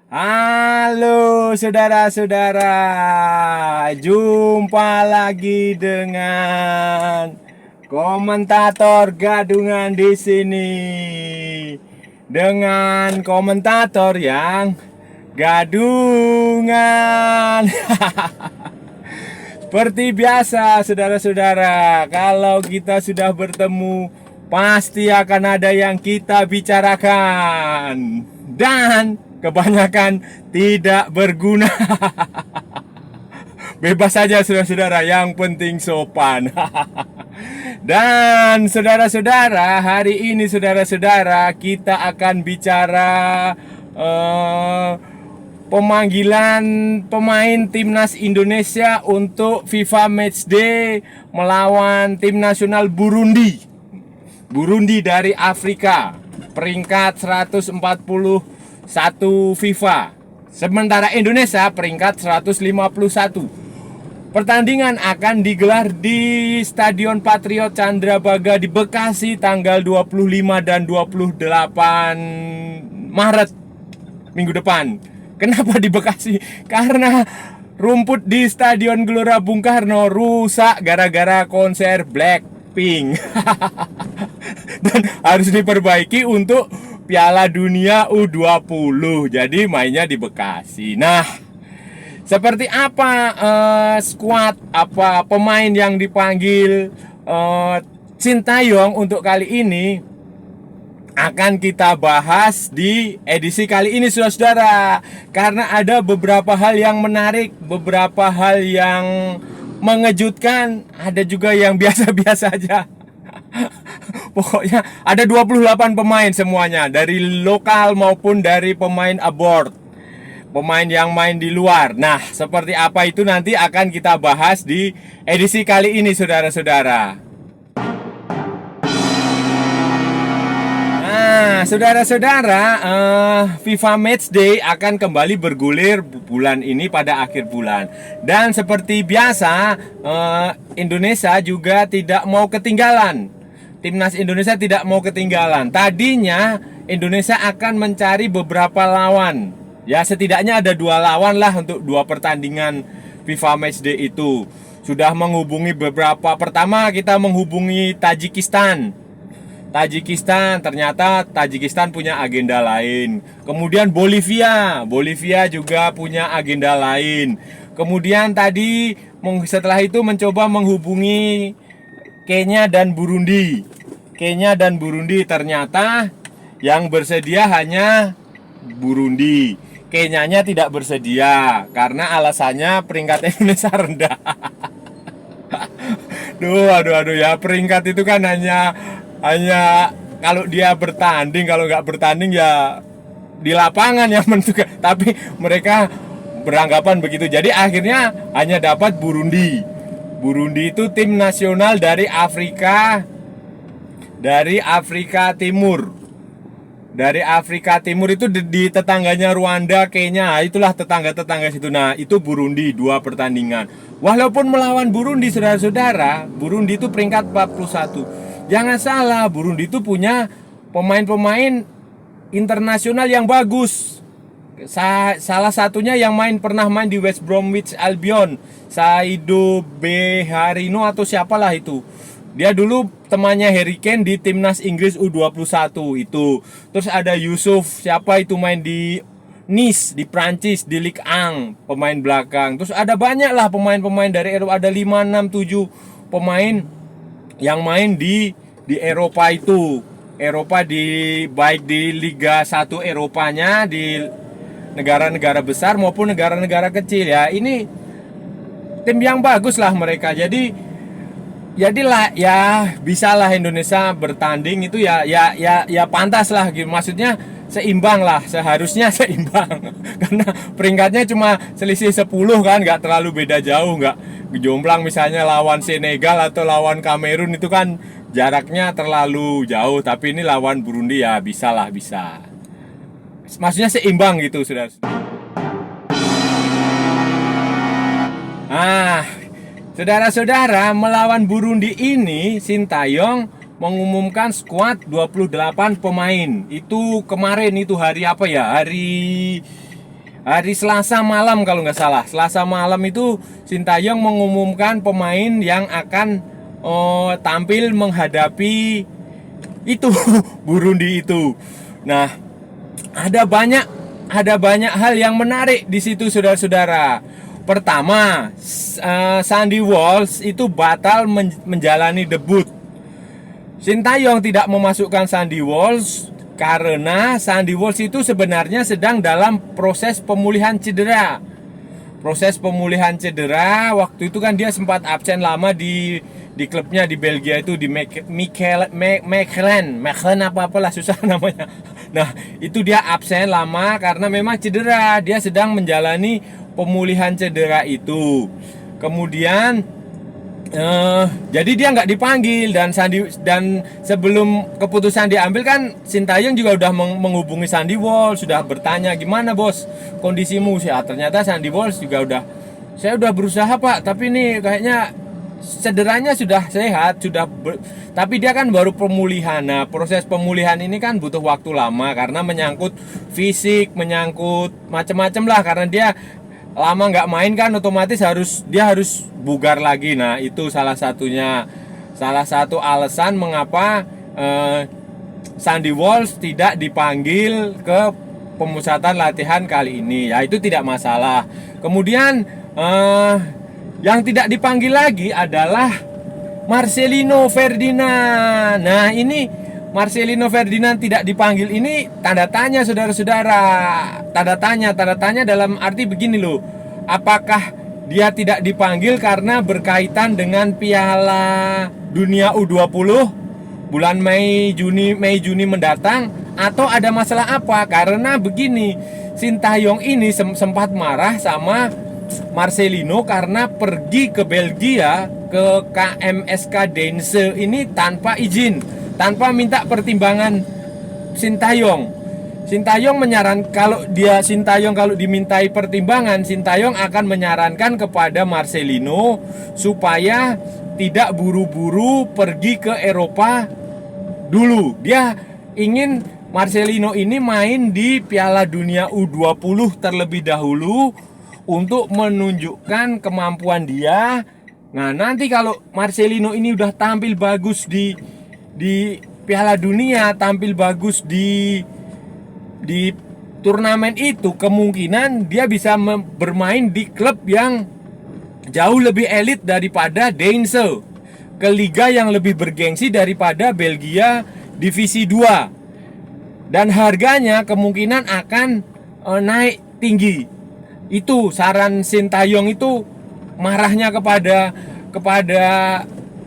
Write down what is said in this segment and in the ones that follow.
Halo saudara-saudara, jumpa lagi dengan komentator gadungan di sini. Dengan komentator yang gadungan. Seperti biasa saudara-saudara, kalau kita sudah bertemu pasti akan ada yang kita bicarakan. Dan kebanyakan tidak berguna. Bebas saja saudara-saudara, yang penting sopan. Dan saudara-saudara, hari ini saudara-saudara kita akan bicara pemanggilan pemain timnas Indonesia untuk FIFA Matchday melawan tim nasional Burundi. Burundi dari Afrika, peringkat 141 FIFA. Sementara Indonesia peringkat 151. Pertandingan akan digelar di Stadion Patriot Candrabaga di Bekasi tanggal 25 dan 28 Maret minggu depan. Kenapa di Bekasi? Karena rumput di Stadion Gelora Bung Karno rusak gara-gara konser Blackpink. Dan harus diperbaiki untuk Piala Dunia U20. Jadi mainnya di Bekasi. Nah, seperti apa skuad, apa pemain yang dipanggil Sintayong untuk kali ini akan kita bahas di edisi kali ini saudara-saudara. Karena ada beberapa hal yang menarik, beberapa hal yang mengejutkan, ada juga yang biasa-biasa aja. Pokoknya ada 28 pemain semuanya, dari lokal maupun dari pemain abroad, pemain yang main di luar. Nah, seperti apa itu nanti akan kita bahas di edisi kali ini saudara-saudara. Nah, saudara-saudara, FIFA Matchday akan kembali bergulir bulan ini pada akhir bulan. Dan seperti biasa, Indonesia juga tidak mau ketinggalan. Timnas Indonesia tidak mau ketinggalan. Tadinya Indonesia akan mencari beberapa lawan. Ya, setidaknya ada 2 lawan lah untuk 2 pertandingan FIFA Matchday itu. Sudah menghubungi beberapa. Pertama kita menghubungi Tajikistan. Ternyata Tajikistan punya agenda lain. Kemudian Bolivia juga punya agenda lain. Kemudian tadi setelah itu mencoba menghubungi Kenya dan Burundi. Ternyata yang bersedia hanya Burundi. Kenyanya tidak bersedia karena alasannya peringkat Indonesia rendah. Aduh ya, peringkat itu kan hanya kalau dia bertanding, kalau nggak bertanding ya di lapangan yang menentukan. Tapi mereka beranggapan begitu. Jadi akhirnya hanya dapat Burundi. Burundi itu tim nasional dari Afrika Timur. Dari Afrika Timur itu di tetangganya Rwanda, Kenya. Itulah tetangga-tetangga situ. Nah, itu Burundi 2 pertandingan. Walaupun melawan Burundi saudara-saudara, Burundi itu peringkat 41. Jangan salah, Burundi itu punya pemain-pemain internasional yang bagus. Salah satunya yang pernah main di West Bromwich Albion, Saido Beharino atau siapalah itu. Dia dulu temannya Harry Kane di timnas Inggris U21 itu. Terus ada Yusuf, siapa itu main di Nice di Prancis di Ligue 1, pemain belakang. Terus ada banyak lah pemain-pemain dari Eropa, ada 5, 6, 7 pemain yang main di Eropa itu. Eropa baik di Liga 1 Eropanya, di negara-negara besar maupun negara-negara kecil ya. Ini tim yang bagus lah mereka. Jadilah ya bisalah Indonesia bertanding itu ya pantas lah gitu. Maksudnya seimbang lah, seharusnya seimbang. Karena peringkatnya cuma selisih 10 kan, nggak terlalu beda jauh, nggak jomplang misalnya lawan Senegal atau lawan Kamerun itu kan jaraknya terlalu jauh. Tapi ini lawan Burundi ya bisa. Maksudnya seimbang gitu sudah. Saudara-saudara, melawan Burundi ini Sintayong mengumumkan skuad 28 pemain. Itu kemarin, itu hari apa ya? Hari hari Selasa malam kalau nggak salah. Selasa malam itu Sintayong mengumumkan pemain yang akan tampil menghadapi itu Burundi itu. Nah, ada banyak hal yang menarik di situ saudara-saudara. Pertama, Sandy Walsh itu batal menjalani debut. Sintayong tidak memasukkan Sandy Walsh karena Sandy Walsh itu sebenarnya sedang dalam proses pemulihan cedera. Waktu itu kan dia sempat absen lama di klubnya di Belgia itu, di Mechelen apa-apalah susah namanya. Nah, itu dia absen lama karena memang cedera. Dia sedang menjalani pemulihan cedera itu. Kemudian jadi dia nggak dipanggil, dan sebelum keputusan diambil kan Sintayong juga udah menghubungi Sandy Walsh, sudah bertanya gimana bos kondisimu. Ternyata Sandy Walsh juga saya udah berusaha pak, tapi ini kayaknya cederanya sudah sehat, tapi dia kan baru pemulihan. Nah, proses pemulihan ini kan butuh waktu lama karena menyangkut fisik, menyangkut macam-macam lah, karena dia lama nggak main kan, otomatis dia harus bugar lagi. Nah, itu salah satu alasan mengapa Sandy Walsh tidak dipanggil ke pemusatan latihan kali ini. Ya, itu tidak masalah. Kemudian yang tidak dipanggil lagi adalah Marcelino Ferdinand. Nah, ini Marcelino Ferdinand tidak dipanggil ini tanda tanya saudara-saudara. Tanda tanya dalam arti begini loh. Apakah dia tidak dipanggil karena berkaitan dengan Piala Dunia U20 bulan Mei Juni mendatang, atau ada masalah apa? Karena begini, Sintayong ini sempat marah sama Marcelino karena pergi ke Belgia ke KMSK Deinze ini tanpa izin, tanpa minta pertimbangan Sintayong. Sintayong kalau dimintai pertimbangan, Sintayong akan menyarankan kepada Marcelino supaya tidak buru-buru pergi ke Eropa dulu. Dia ingin Marcelino ini main di Piala Dunia U20 terlebih dahulu untuk menunjukkan kemampuan dia. Nah, nanti kalau Marcelino ini udah tampil bagus di Piala Dunia, tampil bagus di turnamen itu, kemungkinan dia bisa bermain di klub yang jauh lebih elit daripada Deinze, ke liga yang lebih bergengsi daripada Belgia Divisi 2, dan harganya kemungkinan akan naik tinggi. Itu saran Sintayong itu, marahnya kepada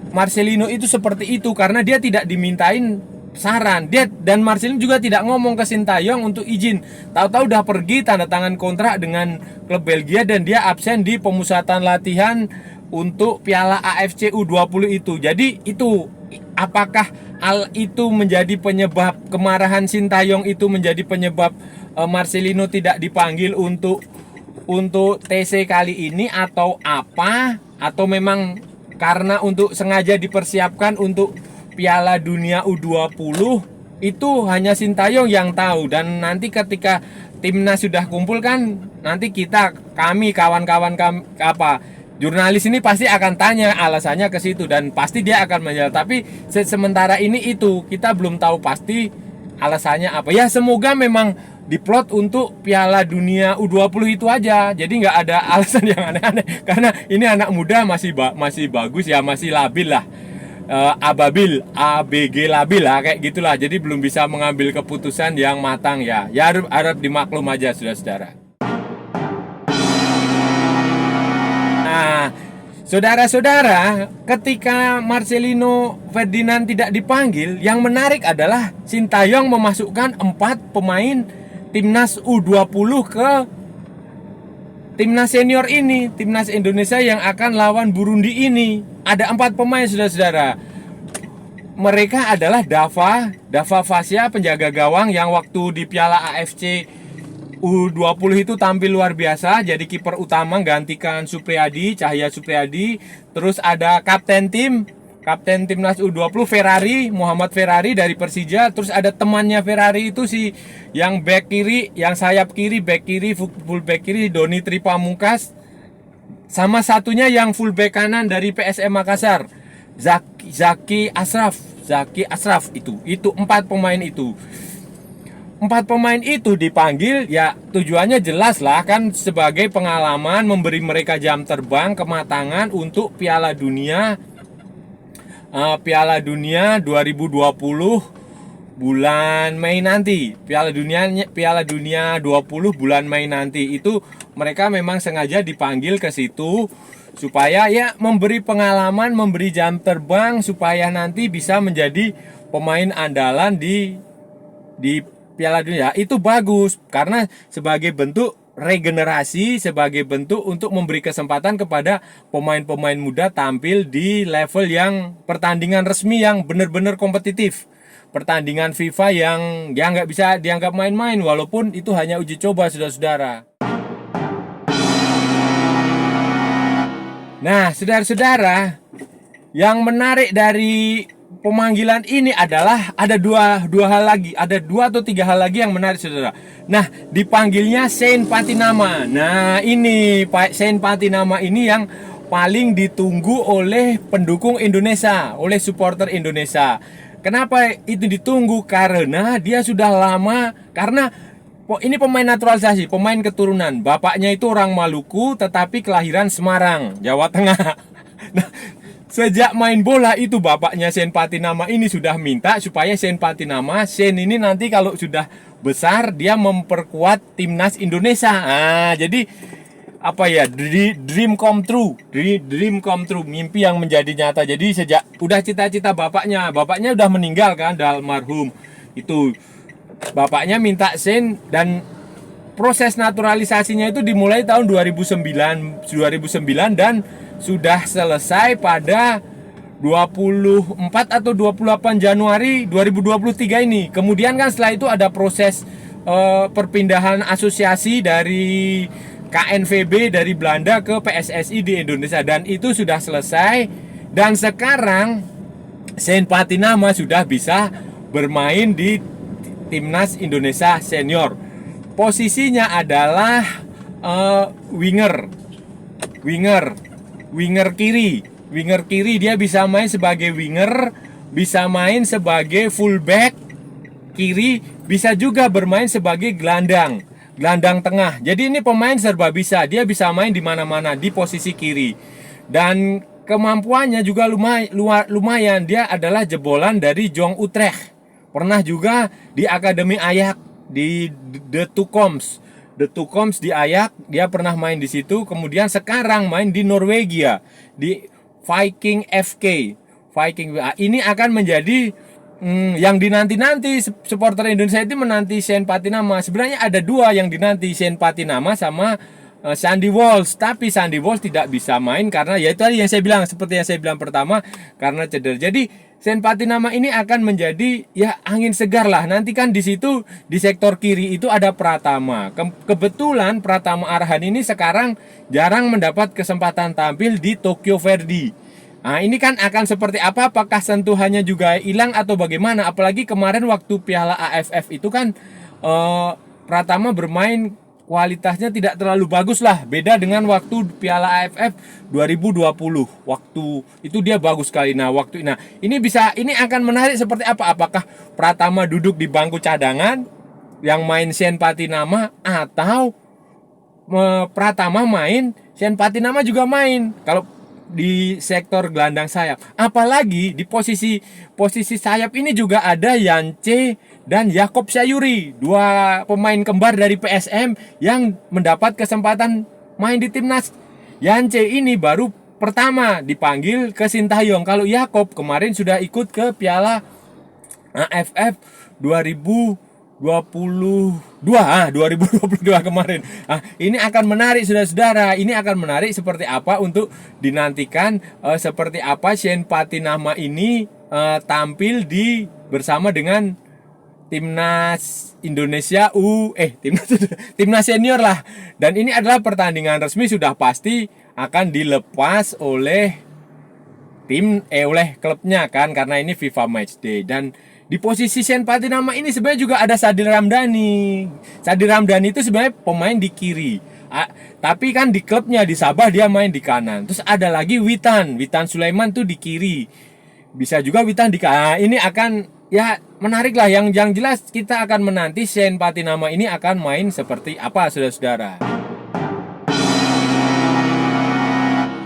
Marcelino itu seperti itu karena dia tidak dimintain saran. Dan Marcelino juga tidak ngomong ke Sintayong untuk izin. Tahu-tahu udah pergi tanda tangan kontrak dengan klub Belgia dan dia absen di pemusatan latihan untuk Piala AFC U20 itu. Jadi itu, apakah hal itu menjadi penyebab kemarahan Sintayong, itu menjadi penyebab Marcelino tidak dipanggil untuk TC kali ini, atau apa? Atau memang karena untuk sengaja dipersiapkan untuk Piala Dunia U20, itu hanya Sintayong yang tahu. Dan nanti ketika timnas sudah kumpul kan, nanti kami kawan-kawan jurnalis ini pasti akan tanya alasannya ke situ, dan pasti dia akan menjawab. Tapi sementara ini itu kita belum tahu pasti alasannya apa. Ya, semoga memang diplot untuk Piala Dunia U20 itu aja. Jadi nggak ada alasan yang aneh-aneh. Karena ini anak muda masih bagus ya, masih labil lah. ABG labil lah, kayak gitulah. Jadi belum bisa mengambil keputusan yang matang ya. Ya harap dimaklum aja saudara-saudara. Nah, saudara-saudara, ketika Marcelino Ferdinand tidak dipanggil, yang menarik adalah Sintayong memasukkan 4 pemain timnas U20 ke timnas senior ini, timnas Indonesia yang akan lawan Burundi ini. Ada 4 pemain saudara-saudara. Mereka adalah Dava Fasya, penjaga gawang yang waktu di Piala AFC U20 itu tampil luar biasa, jadi kiper utama gantikan Cahya Supriyadi. Terus ada kapten tim Kapten timnas U20 Ferrari, Muhammad Ferrari dari Persija. Terus ada temannya Ferrari itu si yang back kiri, yang sayap kiri, back kiri, full back kiri Doni Tripamungkas. Sama satunya yang full back kanan dari PSM Makassar, Zaki Asraf itu 4 pemain itu. 4 pemain itu dipanggil ya tujuannya jelas lah kan, sebagai pengalaman, memberi mereka jam terbang, kematangan untuk Piala Dunia 2020 bulan Mei nanti. Piala Dunia 20 bulan Mei nanti itu mereka memang sengaja dipanggil ke situ supaya ya memberi pengalaman, memberi jam terbang supaya nanti bisa menjadi pemain andalan di Piala Dunia. Itu bagus karena sebagai bentuk regenerasi, sebagai bentuk untuk memberi kesempatan kepada pemain-pemain muda tampil di level yang pertandingan resmi yang benar-benar kompetitif. Pertandingan FIFA yang ya nggak bisa dianggap main-main, walaupun itu hanya uji coba, saudara-saudara. Nah, saudara-saudara, yang menarik dari pemanggilan ini adalah ada dua hal lagi, ada 2 atau 3 hal lagi yang menarik, saudara. Nah, dipanggilnya Sean Patinama. Nah, ini Pak Sean Patinama ini yang paling ditunggu oleh pendukung Indonesia, oleh supporter Indonesia. Kenapa itu ditunggu? Karena dia sudah lama, karena ini pemain naturalisasi, pemain keturunan. Bapaknya itu orang Maluku tetapi kelahiran Semarang, Jawa Tengah. Nah, sejak main bola itu bapaknya Sean Patinama ini sudah minta supaya Sean ini nanti kalau sudah besar dia memperkuat timnas Indonesia. Nah, jadi apa ya, dream come true, mimpi yang menjadi nyata. Jadi sejak udah cita-cita bapaknya udah meninggal kan, udah almarhum. Itu bapaknya minta Sean, dan proses naturalisasinya itu dimulai tahun 2009 dan sudah selesai pada 24 atau 28 Januari 2023 ini. Kemudian kan setelah itu ada proses perpindahan asosiasi dari KNVB dari Belanda ke PSSI di Indonesia, dan itu sudah selesai. Dan sekarang Sean Patinama sudah bisa bermain di Timnas Indonesia Senior. Posisinya adalah winger kiri. Dia bisa main sebagai winger, bisa main sebagai fullback kiri, bisa juga bermain sebagai gelandang tengah. Jadi ini pemain serba bisa. Dia bisa main di mana-mana di posisi kiri. Dan kemampuannya juga lumayan. Dia adalah jebolan dari Jong Utrecht. Pernah juga di Akademi Ajax di The Tucoms di Ajax, dia pernah main di situ. Kemudian sekarang main di Norwegia di Viking FK. Ini akan menjadi yang dinanti-nanti supporter Indonesia itu menanti Sean Patinama. Sebenarnya ada 2 yang dinanti, Sean Patinama sama Sandy Walsh. Tapi Sandy Walsh tidak bisa main karena ya itu tadi yang saya bilang, seperti yang saya bilang pertama, karena cedera. Jadi Sean Patinama ini akan menjadi ya angin segar lah. Nanti kan di situ di sektor kiri itu ada Pratama. Kebetulan Pratama Arhan ini sekarang jarang mendapat kesempatan tampil di Tokyo Verdy. Nah, ini kan akan seperti apa? Apakah sentuhannya juga hilang atau bagaimana? Apalagi kemarin waktu Piala AFF itu kan Pratama bermain kualitasnya tidak terlalu bagus lah, beda dengan waktu Piala AFF 2020. Waktu itu dia bagus sekali. Nah, ini akan menarik seperti apa? Apakah Pratama duduk di bangku cadangan yang main Sean Patinama, atau Pratama main, Sean Patinama juga main kalau di sektor gelandang sayap. Apalagi di posisi sayap ini juga ada Yance dan Yakob Sayuri, 2 pemain kembar dari PSM yang mendapat kesempatan main di timnas. Yance ini baru pertama dipanggil ke Sintayong. Kalau Yakob kemarin sudah ikut ke Piala AFF 2022 kemarin. Ini akan menarik, saudara-saudara. Ini akan menarik seperti apa untuk dinantikan, seperti apa Sean Patinama ini tampil bersama dengan Timnas Indonesia Timnas senior lah. Dan ini adalah pertandingan resmi, sudah pasti akan dilepas oleh oleh klubnya kan, karena ini FIFA Matchday. Dan di posisi Sen Patinama ini sebenarnya juga ada Sadil Ramdhani. Sadil Ramdhani itu sebenarnya pemain di kiri. Tapi kan di klubnya di Sabah dia main di kanan. Terus ada lagi Witan Sulaiman tuh di kiri. Bisa juga Witan di kanan. Ini akan ya menarik lah. Yang jelas kita akan menanti Sen Patinama ini akan main seperti apa, saudara-saudara.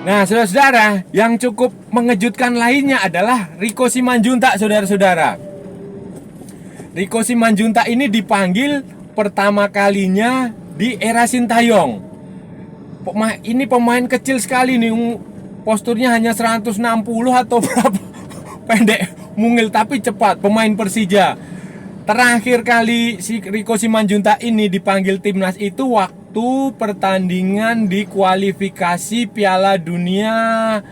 Nah, saudara-saudara, yang cukup mengejutkan lainnya adalah Riko Simanjuntak, saudara-saudara. Riko Simanjuntak ini dipanggil pertama kalinya di era Sintayong. Ini pemain kecil sekali nih, posturnya hanya 160 atau berapa, pendek, mungil tapi cepat, pemain Persija. Terakhir kali si Riko Simanjuntak ini dipanggil timnas itu waktu pertandingan di kualifikasi Piala Dunia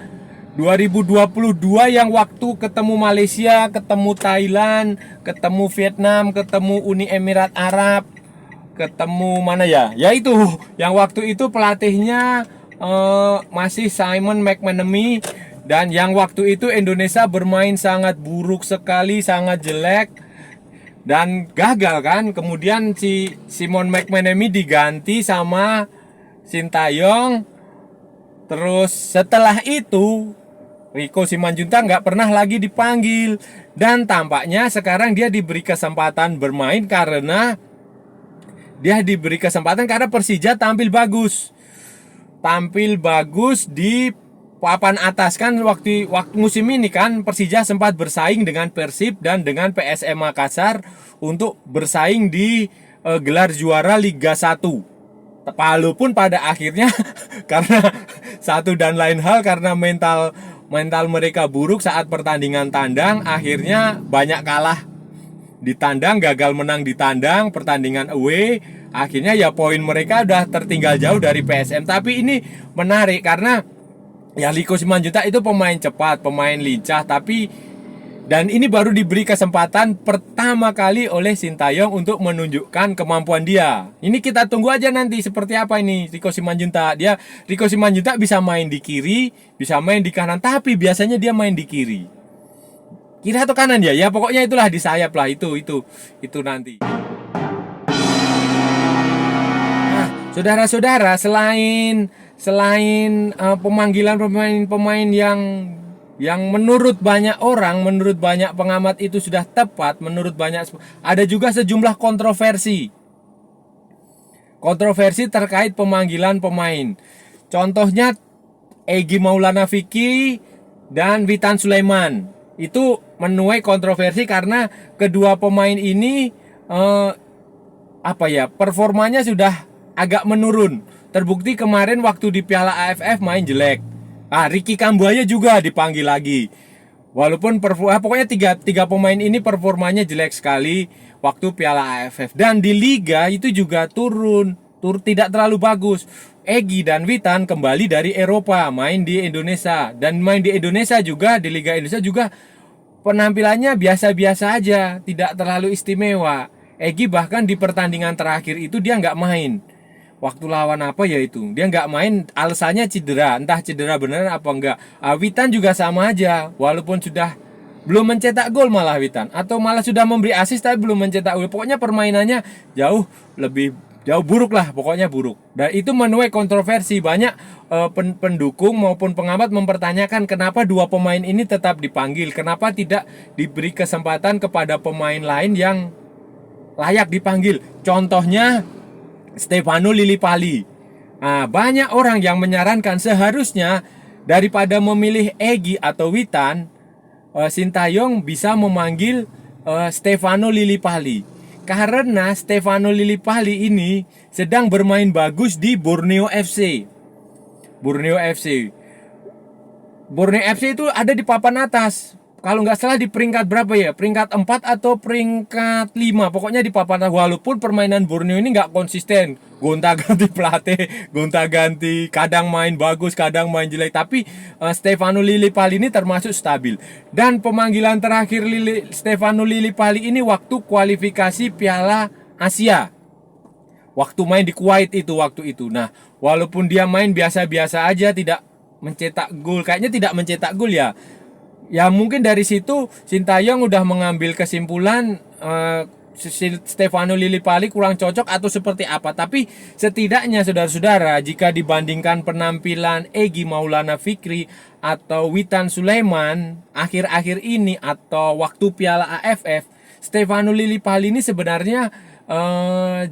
2022 yang waktu ketemu Malaysia, ketemu Thailand, ketemu Vietnam, ketemu Uni Emirat Arab, ketemu mana ya? Ya itu, yang waktu itu pelatihnya masih Simon McManamy. Dan yang waktu itu Indonesia bermain sangat buruk sekali, sangat jelek dan gagal kan. Kemudian si Simon McManamy diganti sama Sintayong. Terus setelah itu Riko Simanjuntak nggak pernah lagi dipanggil. Dan tampaknya sekarang dia diberi kesempatan bermain karena Persija tampil bagus. Tampil bagus di papan atas kan, waktu musim ini kan Persija sempat bersaing dengan Persib dan dengan PSM Makassar untuk bersaing di gelar juara Liga 1. Walaupun pada akhirnya karena satu dan lain hal, karena mental mereka buruk saat pertandingan tandang, akhirnya banyak kalah di tandang, gagal menang di tandang, pertandingan away, akhirnya ya poin mereka udah tertinggal jauh dari PSM. Tapi ini menarik karena ya Riko Simanjuntak itu pemain cepat, pemain lincah, dan ini baru diberi kesempatan pertama kali oleh Sintayong untuk menunjukkan kemampuan dia. Ini kita tunggu aja nanti seperti apa ini Riko Simanjuntak. Riko Simanjuntak bisa main di kiri, bisa main di kanan, tapi biasanya dia main di kiri. Kiri atau kanan ya? Ya pokoknya itulah di sayap lah, itu nanti. Nah, saudara-saudara, selain pemanggilan pemain yang menurut banyak orang, menurut banyak pengamat itu sudah tepat, ada juga sejumlah kontroversi terkait pemanggilan pemain. Contohnya Egy Maulana Fikri dan Witan Sulaiman. Itu menuai kontroversi karena kedua pemain ini performanya sudah agak menurun. Terbukti kemarin waktu di Piala AFF main jelek. Ricky Kambuaya juga dipanggil lagi. Walaupun pokoknya tiga pemain ini performanya jelek sekali waktu Piala AFF. Dan di Liga itu juga turun tidak terlalu bagus. Egy dan Witan kembali dari Eropa, main di Indonesia. Dan main di Indonesia juga, di Liga Indonesia juga penampilannya biasa-biasa aja, tidak terlalu istimewa. Egy bahkan di pertandingan terakhir itu dia nggak main. Waktu lawan apa ya itu, dia nggak main, alasannya cedera, entah cedera beneran apa enggak. Witan juga sama aja, walaupun sudah belum mencetak gol malah Witan, atau malah sudah memberi assist tapi belum mencetak gol. Pokoknya permainannya jauh buruk lah, pokoknya buruk. Dan itu menuai kontroversi. Banyak pendukung maupun pengamat mempertanyakan kenapa dua pemain ini tetap dipanggil, kenapa tidak diberi kesempatan kepada pemain lain yang layak dipanggil. Contohnya Stefano Lillipali. Nah, banyak orang yang menyarankan seharusnya daripada memilih Egy atau Witan, Sintayong bisa memanggil Stefano Lillipali. Karena Stefano Lillipali ini sedang bermain bagus di Borneo FC. Borneo FC itu ada di papan atas. Kalau nggak salah di peringkat berapa ya? Peringkat 4 atau peringkat 5. Pokoknya di papan atas. Walaupun permainan Borneo ini nggak konsisten. Gonta-ganti pelatih, gonta-ganti. Kadang main bagus, kadang main jelek. Tapi Stefano Lillipali ini termasuk stabil. Dan pemanggilan terakhir Stefano Lillipali ini waktu kualifikasi Piala Asia. Waktu main di Kuwait itu waktu itu. Nah, walaupun dia main biasa-biasa aja, tidak mencetak gol. Kayaknya tidak mencetak gol ya. Ya mungkin dari situ Sintayong udah mengambil kesimpulan Stefano Lillipali kurang cocok atau seperti apa. Tapi setidaknya saudara-saudara, jika dibandingkan penampilan Egy Maulana Fikri atau Witan Sulaiman akhir-akhir ini atau waktu Piala AFF, Stefano Lillipali ini sebenarnya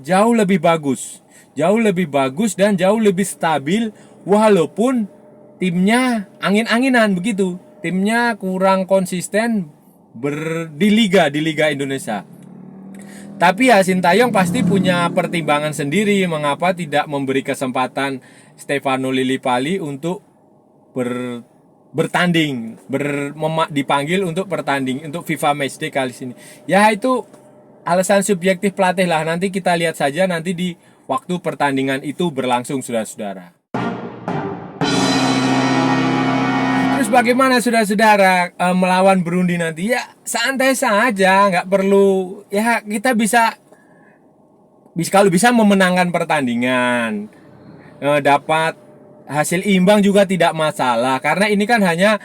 jauh lebih bagus. Jauh lebih bagus dan jauh lebih stabil, walaupun timnya angin-anginan begitu. Timnya kurang konsisten di Liga Indonesia. Tapi ya Sintayong pasti punya pertimbangan sendiri mengapa tidak memberi kesempatan Stefano Lillipali untuk bertanding, dipanggil untuk bertanding untuk FIFA Matchday kali ini. Ya itu alasan subjektif pelatih lah. Nanti kita lihat saja nanti di waktu pertandingan itu berlangsung, saudara-saudara. Terus bagaimana saudara-saudara melawan Burundi nanti? Ya santai saja, nggak perlu. Ya kita bisa kalau bisa memenangkan pertandingan, dapat hasil imbang juga tidak masalah. Karena ini kan hanya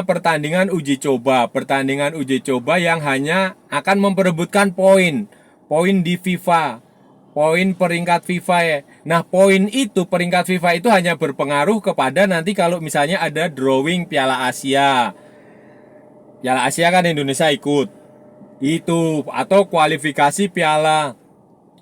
pertandingan uji coba yang hanya akan memperebutkan poin di FIFA. Poin peringkat FIFA ya. Nah poin itu, peringkat FIFA itu hanya berpengaruh kepada nanti kalau misalnya ada drawing Piala Asia. Piala Asia kan Indonesia ikut. Itu atau kualifikasi Piala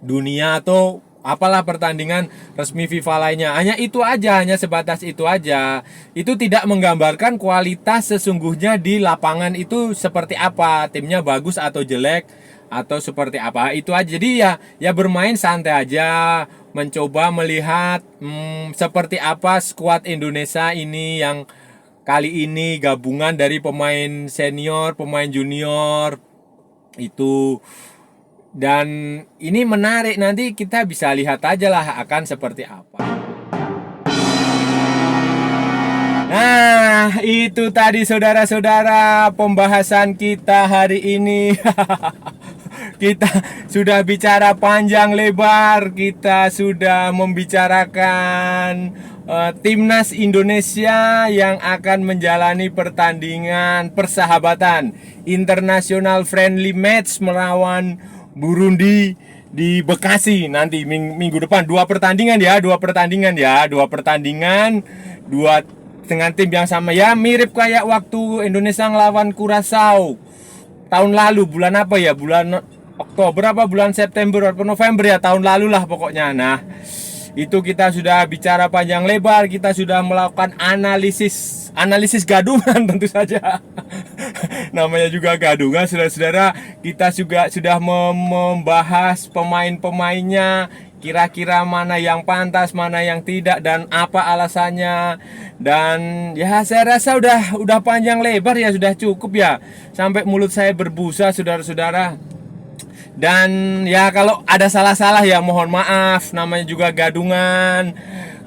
Dunia atau apalah pertandingan resmi FIFA lainnya. Hanya itu aja, hanya sebatas itu aja. Itu tidak menggambarkan kualitas sesungguhnya di lapangan itu seperti apa, timnya bagus atau jelek atau seperti apa. Itu aja. Jadi ya bermain santai aja, mencoba melihat seperti apa skuad Indonesia ini yang kali ini gabungan dari pemain senior, pemain junior itu. Dan ini menarik, nanti kita bisa lihat aja lah akan seperti apa. Nah, itu tadi saudara-saudara pembahasan kita hari ini. Kita sudah bicara panjang lebar, kita sudah membicarakan timnas Indonesia yang akan menjalani pertandingan persahabatan international friendly match melawan Burundi di Bekasi nanti minggu depan. Dua pertandingan dengan tim yang sama ya, mirip kayak waktu Indonesia ngelawan Curaçao tahun lalu. Bulan apa ya, bulan Oktober apa bulan September atau November ya, tahun lalu lah pokoknya. Nah itu kita sudah bicara panjang lebar, kita sudah melakukan analisis gadungan tentu saja. Namanya juga gadungan, saudara-saudara. Kita juga sudah membahas pemain-pemainnya, kira-kira mana yang pantas, mana yang tidak, dan apa alasannya. Dan ya saya rasa udah panjang lebar ya, sudah cukup ya, sampai mulut saya berbusa, saudara-saudara. Dan ya kalau ada salah-salah ya mohon maaf, namanya juga gadungan.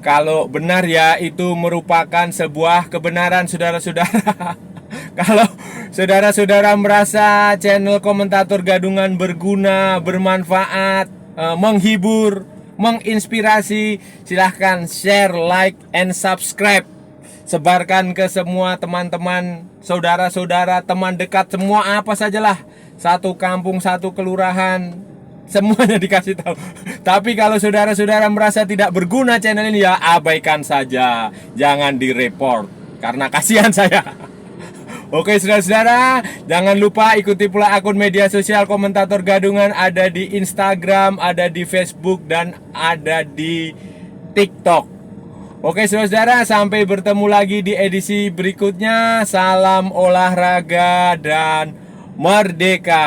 Kalau benar ya itu merupakan sebuah kebenaran, saudara-saudara. Kalau saudara-saudara merasa channel komentator gadungan berguna, bermanfaat, menghibur, menginspirasi, silahkan share, like, and subscribe. Sebarkan ke semua teman-teman, saudara-saudara, teman dekat, semua apa sajalah. Satu kampung, satu kelurahan, semuanya dikasih tahu. Tapi kalau saudara-saudara merasa tidak berguna channel ini, ya abaikan saja. Jangan direport, karena kasihan saya. Oke saudara-saudara, jangan lupa ikuti pula akun media sosial komentator gadungan. Ada di Instagram, ada di Facebook, dan ada di TikTok. Oke saudara-saudara, sampai bertemu lagi di edisi berikutnya. Salam olahraga dan merdeka.